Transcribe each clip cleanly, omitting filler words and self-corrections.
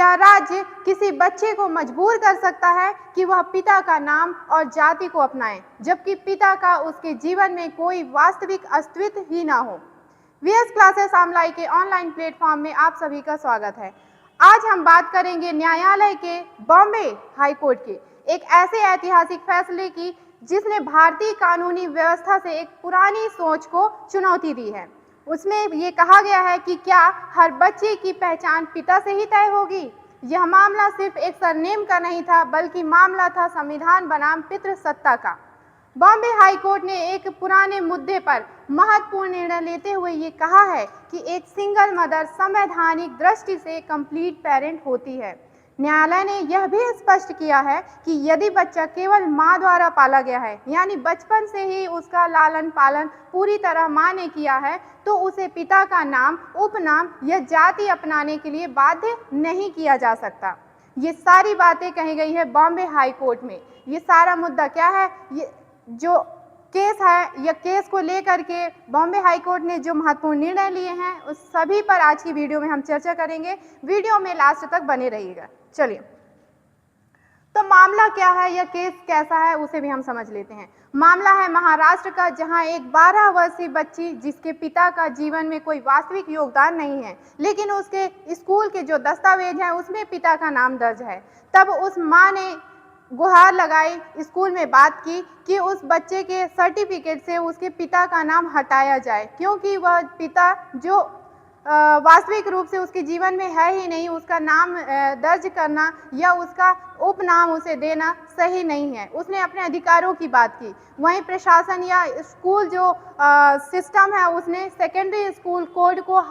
क्या राज्य किसी बच्चे को मजबूर कर सकता है कि वह पिता का नाम और जाति को अपनाए, जबकि पिता का उसके जीवन में कोई वास्तविक अस्तित्व ही ना हो? वीएस क्लासेस ऑनलाइन के ऑनलाइन प्लेटफॉर्म में आप सभी का स्वागत है। आज हम बात करेंगे न्यायालय के बॉम्बे हाई कोर्ट के एक ऐसे ऐतिहासिक फैसले की जिसने भारतीय कानूनी व्यवस्था से एक पुरानी सोच को चुनौती दी है। उसमें ये कहा गया है कि क्या हर बच्चे की पहचान पिता से ही तय होगी। यह मामला सिर्फ एक सरनेम का नहीं था, बल्कि मामला था संविधान बनाम पितृसत्ता का। बॉम्बे हाई कोर्ट ने एक पुराने मुद्दे पर महत्वपूर्ण निर्णय लेते हुए ये कहा है कि एक सिंगल मदर संवैधानिक दृष्टि से कंप्लीट पेरेंट होती है। न्यायालय ने यह भी स्पष्ट किया है कि यदि बच्चा केवल माँ द्वारा पाला गया है, यानी बचपन से ही उसका लालन पालन पूरी तरह माँ ने किया है, तो उसे पिता का नाम, उपनाम या जाति अपनाने के लिए बाध्य नहीं किया जा सकता। ये सारी बातें कही गई है बॉम्बे हाई कोर्ट में। ये सारा मुद्दा क्या है, ये जो केस है, या केस को लेकर के बॉम्बे हाई कोर्ट ने जो महत्वपूर्ण निर्णय लिए हैं, उस सभी पर आज की वीडियो में हम चर्चा करेंगे। वीडियो में लास्ट तक बने रहिएगा। चलिए, तो मामला क्या है या केस कैसा है उसे भी हम समझ लेते हैं। मामला है महाराष्ट्र का, जहां एक 12 वर्षीय बच्ची जिसके पिता का जीवन में कोई वास्तविक योगदान नहीं है, लेकिन उसके स्कूल के जो दस्तावेज हैं उसमें पिता का नाम दर्ज है। तब उस माँ ने गुहार लगाई, स्कूल में बात की कि उस बच्चे के सर्टिफिकेट से उसके पिता का नाम हटाया जाए, क्योंकि वह पिता जो वास्तविक रूप से उसके जीवन में है ही नहीं, उसका नाम दर्ज करना या उसका उपनाम उसे देना सही नहीं है। उसने अपने अधिकारों की बात की। वहीं प्रशासन या स्कूल जो सिस्टम है, उसने सेकेंडरी स्कूल कोड को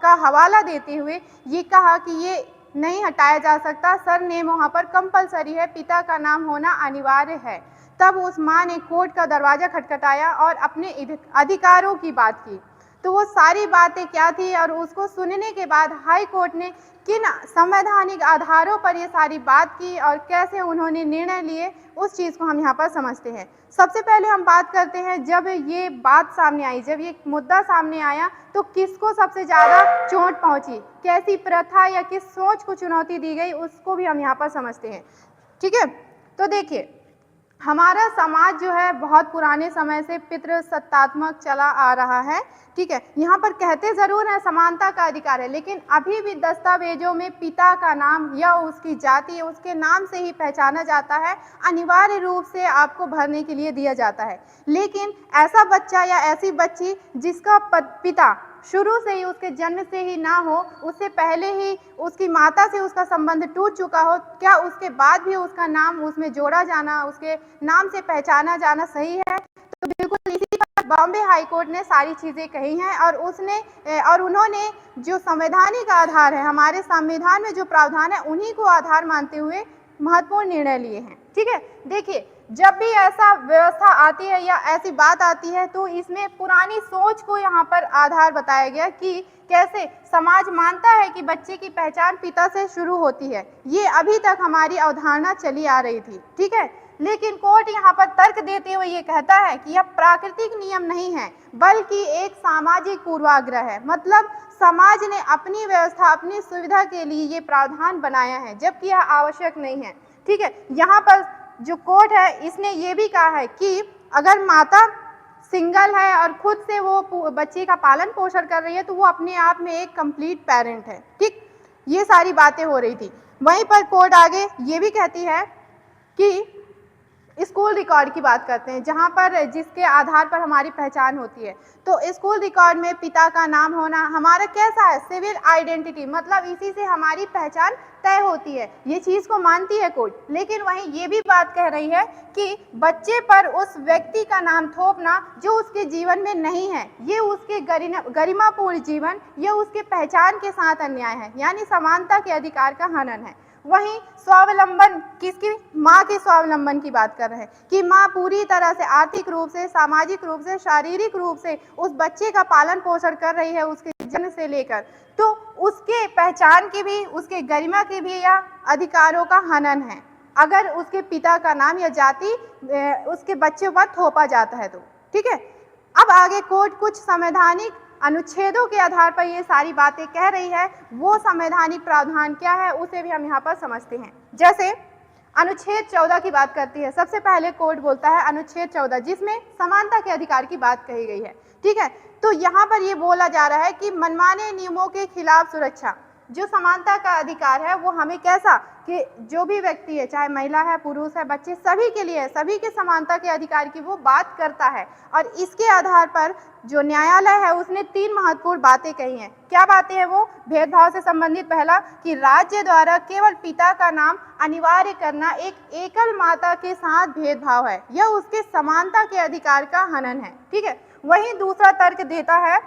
का हवाला देते हुए ये कहा कि ये नहीं हटाया जा सकता, सरनेम वहाँ पर कंपलसरी है, पिता का नाम होना अनिवार्य है। तब उस माँ ने कोर्ट का दरवाज़ा खटखटाया और अपने अधिकारों की बात की। तो वो सारी बातें क्या थी, और उसको सुनने के बाद हाई कोर्ट ने किन संवैधानिक आधारों पर ये सारी बात की और कैसे उन्होंने निर्णय लिए, उस चीज़ को हम यहाँ पर समझते हैं। सबसे पहले हम बात करते हैं, जब ये बात सामने आई, जब ये मुद्दा सामने आया, तो किसको सबसे ज़्यादा चोट पहुँची, कैसी प्रथा या किस सोच को चुनौती दी गई, उसको भी हम यहाँ पर समझते हैं। ठीक है, तो देखिए, हमारा समाज जो है बहुत पुराने समय से पितृसत्तात्मक चला आ रहा है। ठीक है, यहाँ पर कहते ज़रूर हैं समानता का अधिकार है, लेकिन अभी भी दस्तावेजों में पिता का नाम या उसकी जाति उसके नाम से ही पहचाना जाता है, अनिवार्य रूप से आपको भरने के लिए दिया जाता है। लेकिन ऐसा बच्चा या ऐसी बच्ची जिसका पिता शुरू से ही, उसके जन्म से ही ना हो, उससे पहले ही उसकी माता से उसका संबंध टूट चुका हो, क्या उसके बाद भी उसका नाम उसमें जोड़ा जाना, उसके नाम से पहचाना जाना सही है? तो बिल्कुल इसी पर बॉम्बे हाई कोर्ट ने सारी चीज़ें कही हैं, और उन्होंने जो संवैधानिक आधार है, हमारे संविधान में जो प्रावधान है, उन्हीं को आधार मानते हुए महत्वपूर्ण निर्णय लिए हैं। ठीक है, देखिए, जब भी ऐसा व्यवस्था आती है या ऐसी बात आती है, तो इसमें पुरानी सोच को यहाँ पर आधार बताया गया कि कैसे समाज मानता है कि बच्चे की पहचान पिता से शुरू होती है। ये अभी तक हमारी अवधारणा चली आ रही थी। ठीक है, लेकिन कोर्ट यहाँ पर तर्क देते हुए ये कहता है कि यह प्राकृतिक नियम नहीं है, बल्कि एक सामाजिक पूर्वाग्रह है। मतलब समाज ने अपनी व्यवस्था, अपनी सुविधा के लिए ये प्रावधान बनाया है, जबकि यह आवश्यक नहीं है। ठीक है, यहाँ पर जो कोर्ट है, इसने ये भी कहा है कि अगर माता सिंगल है और खुद से वो बच्चे का पालन पोषण कर रही है, तो वो अपने आप में एक कंप्लीट पेरेंट है। ठीक, ये सारी बातें हो रही थी। वहीं पर कोर्ट आगे ये भी कहती है कि स्कूल रिकॉर्ड की बात करते हैं, जहाँ पर जिसके आधार पर हमारी पहचान होती है। तो स्कूल रिकॉर्ड में पिता का नाम होना हमारा कैसा है, सिविल आइडेंटिटी, मतलब इसी से हमारी पहचान तय होती है। ये चीज़ को मानती है कोर्ट, लेकिन वहीं ये भी बात कह रही है कि बच्चे पर उस व्यक्ति का नाम थोपना जो उसके जीवन में नहीं है, ये उसके गरिमापूर्ण जीवन या उसके पहचान के साथ अन्याय है, यानी समानता के अधिकार का हनन है। वहीं स्वावलंबन, किसकी, माँ के स्वावलंबन की बात कर रहे हैं कि माँ पूरी तरह से आर्थिक रूप से, सामाजिक रूप से, शारीरिक रूप से उस बच्चे का पालन पोषण कर रही है उसके जन्म से लेकर, तो उसके पहचान की भी, उसके गरिमा की भी या अधिकारों का हनन है अगर उसके पिता का नाम या जाति उसके बच्चे पर थोपा जाता है तो। ठीक है, अब आगे कोर्ट कुछ संवैधानिक अनुच्छेदों के आधार पर ये सारी बातें कह रही है, वो संवैधानिक प्रावधान क्या है उसे भी हम यहाँ पर समझते हैं। जैसे अनुच्छेद 14 की बात करती है, सबसे पहले कोर्ट बोलता है अनुच्छेद 14 जिसमें समानता के अधिकार की बात कही गई है। ठीक है, तो यहाँ पर ये बोला जा रहा है कि मनमाने नियमों के खिलाफ सुरक्षा। जो समानता का अधिकार है वो हमें कैसा कि जो भी व्यक्ति है, चाहे महिला है, पुरुष है, बच्चे, सभी के लिए है, सभी के समानता के अधिकार की वो बात करता है। और इसके आधार पर जो न्यायालय है उसने 3 महत्वपूर्ण बातें कही हैं। क्या बातें हैं वो? भेदभाव से संबंधित पहला कि राज्य द्वारा केवल पिता का नाम अनिवार्य करना एक एकल माता के साथ भेदभाव है, यह उसके समानता के अधिकार का हनन है। ठीक है, वहीं दूसरा तर्क देता है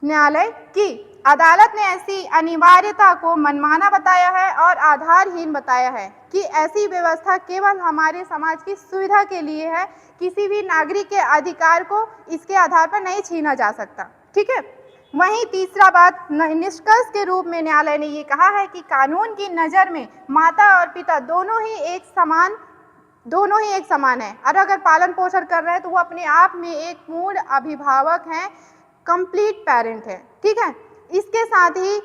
न्यायालय की अदालत ने ऐसी अनिवार्यता को मनमाना बताया है और आधारहीन बताया है कि ऐसी व्यवस्था केवल हमारे समाज की सुविधा के लिए है, किसी भी नागरिक के अधिकार को इसके आधार पर नहीं छीना जा सकता। ठीक है, वहीं तीसरा बात निष्कर्ष के रूप में न्यायालय ने ये कहा है कि कानून की नज़र में माता और पिता दोनों ही एक समान है, और अगर पालन पोषण कर रहे हैं तो वो अपने आप में एक पूर्ण अभिभावक हैं, कंप्लीट पेरेंट है। ठीक है, इसके साथ ही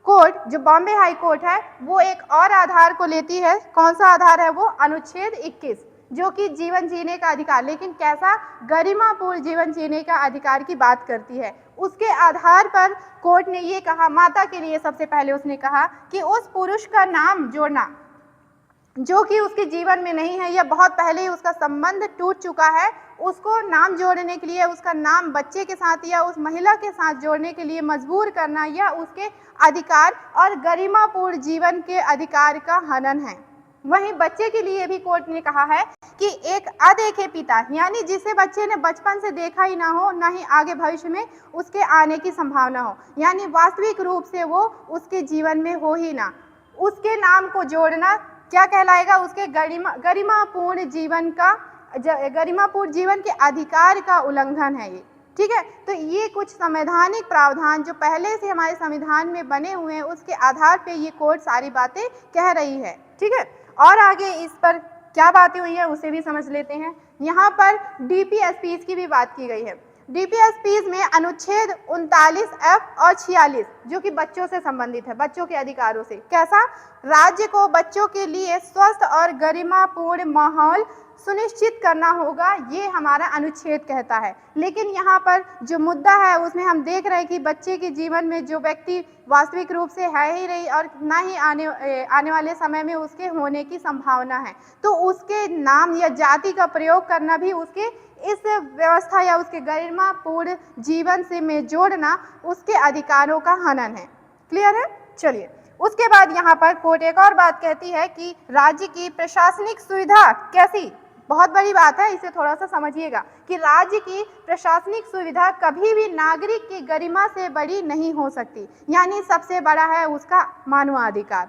कोर्ट जो बॉम्बे हाई कोर्ट है वो एक और आधार को लेती है। कौन सा आधार है वो? अनुच्छेद 21 जो कि जीवन जीने का अधिकार, लेकिन कैसा? गरिमापूर्ण जीवन जीने का अधिकार की बात करती है। उसके आधार पर कोर्ट ने ये कहा, माता के लिए सबसे पहले उसने कहा कि उस पुरुष का नाम जोड़ना जो कि उसके जीवन में नहीं है या बहुत पहले ही उसका संबंध टूट चुका है, उसको नाम जोड़ने के लिए उसका नाम बच्चे के साथ या उस महिला के साथ जोड़ने के लिए मजबूर करना या उसके अधिकार और गरिमापूर्ण जीवन के अधिकार का हनन है। वहीं बच्चे के लिए भी कोर्ट ने कहा है कि एक अदेखे पिता, यानी जिसे बच्चे ने बचपन से देखा ही ना हो, ना ही आगे भविष्य में उसके आने की संभावना हो, यानी वास्तविक रूप से वो उसके जीवन में हो ही ना, उसके नाम को जोड़ना क्या कहलाएगा? उसके गरिमापूर्ण जीवन के अधिकार का उल्लंघन है ये। ठीक है, तो ये कुछ संवैधानिक प्रावधान जो पहले से हमारे संविधान में बने हुए हैं उसके आधार पे ये कोर्ट सारी बातें कह रही है। ठीक है, और आगे इस पर क्या बातें हुई है उसे भी समझ लेते हैं। यहाँ पर डीपीएसपीज की भी बात की गई है। डीपीएसपीज में अनुच्छेद 39F और 46 जो कि बच्चों से संबंधित है, बच्चों के अधिकारों से। कैसा? राज्य को बच्चों के लिए स्वस्थ और गरिमापूर्ण माहौल सुनिश्चित करना होगा, ये हमारा अनुच्छेद कहता है। लेकिन यहाँ पर जो मुद्दा है उसमें हम देख रहे हैं कि बच्चे के जीवन में जो व्यक्ति वास्तविक रूप से है ही नहीं और ना ही आने वाले समय में उसके होने की संभावना है, तो उसके नाम या जाति का प्रयोग करना भी उसके इस व्यवस्था या उसके गरिमापूर्ण जीवन से में जोड़ना उसके अधिकारों का हनन है। क्लियर है? चलिए, उसके बाद यहाँ पर कोर्ट एक और बात कहती है कि राज्य की प्रशासनिक सुविधा कैसी? बहुत बड़ी बात है, इसे थोड़ा सा समझिएगा कि राज्य की प्रशासनिक सुविधा कभी भी नागरिक की गरिमा से बड़ी नहीं हो सकती, यानी सबसे बड़ा है उसका मानवाधिकार।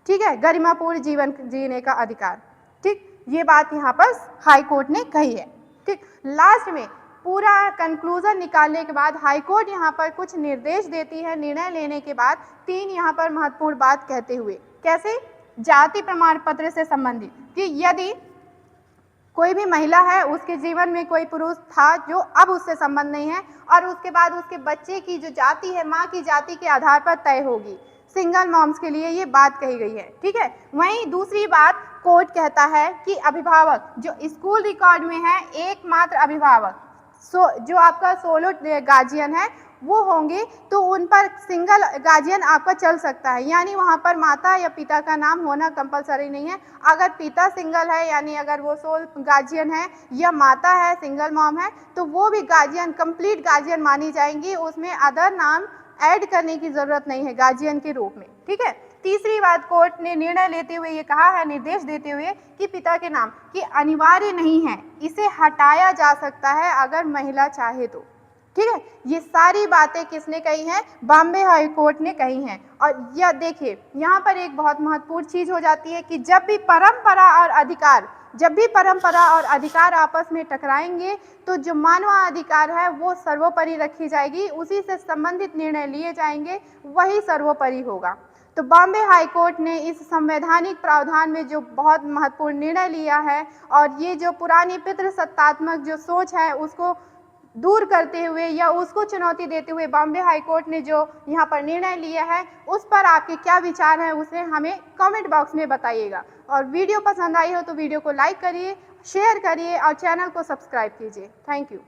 ठीक है, गरिमापूर्ण जीवन जीने का अधिकार। ठीक, ये बात यहाँ पर हाई कोर्ट ने कही है। ठीक, लास्ट में पूरा कंक्लूजन निकालने के बाद हाई कोर्ट यहाँ पर कुछ निर्देश देती है निर्णय लेने के बाद, 3 यहाँ पर महत्वपूर्ण बात कहते हुए। कैसे? जाति प्रमाण पत्र से संबंधित कि यदि कोई भी महिला है, उसके जीवन में कोई पुरुष था जो अब उससे संबंध नहीं है और उसके बाद उसके बच्चे की जो जाति है माँ की जाति के आधार पर तय होगी, सिंगल मॉम्स के लिए ये बात कही गई है। ठीक है, वहीं दूसरी बात कोर्ट कहता है कि अभिभावक जो स्कूल रिकॉर्ड में है, एकमात्र अभिभावक जो आपका सोलो गार्जियन है वो होंगे, तो उन पर सिंगल गार्जियन आपका चल सकता है, यानी वहाँ पर माता या पिता का नाम होना कंपलसरी नहीं है। अगर पिता सिंगल है, यानी अगर वो सोल गार्जियन है, या माता है सिंगल मॉम है, तो वो भी गार्जियन, कंप्लीट गार्जियन मानी जाएंगी, उसमें अदर नाम ऐड करने की जरूरत नहीं है गार्जियन के रूप में। ठीक है, तीसरी बात कोर्ट ने निर्णय लेते हुए ये कहा है, निर्देश देते हुए, कि पिता के नाम कि अनिवार्य नहीं है, इसे हटाया जा सकता है अगर महिला चाहे तो। ठीक है, ये सारी बातें किसने कही हैं? बॉम्बे हाई कोर्ट ने कही हैं। और यह देखिए, यहाँ पर एक बहुत महत्वपूर्ण चीज हो जाती है कि जब भी परंपरा और अधिकार आपस में टकराएंगे तो जो मानवाधिकार है वो सर्वोपरि रखी जाएगी, उसी से संबंधित निर्णय लिए जाएंगे, वही सर्वोपरि होगा। तो बॉम्बे हाई कोर्ट ने इस संवैधानिक प्रावधान में जो बहुत महत्वपूर्ण निर्णय लिया है और ये जो पुरानी पितृसत्तात्मक जो सोच है उसको दूर करते हुए या उसको चुनौती देते हुए बॉम्बे हाई कोर्ट ने जो यहाँ पर निर्णय लिया है, उस पर आपके क्या विचार हैं उसे हमें कमेंट बॉक्स में बताइएगा। और वीडियो पसंद आई हो तो वीडियो को लाइक करिए, शेयर करिए और चैनल को सब्सक्राइब कीजिए। Thank you.